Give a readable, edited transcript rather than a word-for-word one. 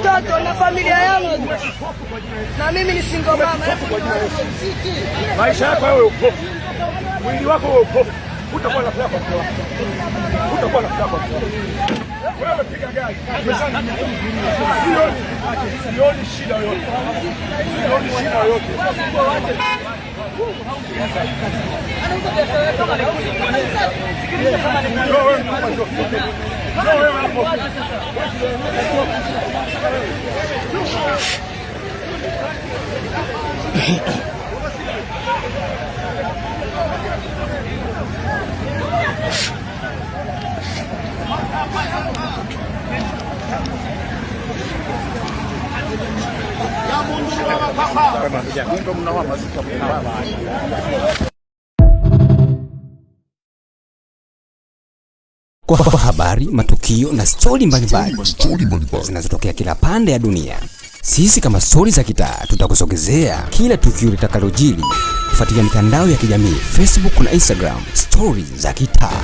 watoto na familia yangu, na mimi ni single mama. Maisha yako wewe upofu, mwili wako wewe upofu, utakuwa na furaha kwa mke wako, utakuwa na furaha kwa mke wako. Wewe piga gari, sioni shida yoyote, sioni shida yoyote. Kwa habari, matukio na stori mbalimbali zinazotokea kila pande ya dunia, sisi kama Stori za Kitaa tutakusogezea kila tukio litakalojiri. Fuatilia mitandao ya kijamii Facebook na Instagram, Stori za Kitaa.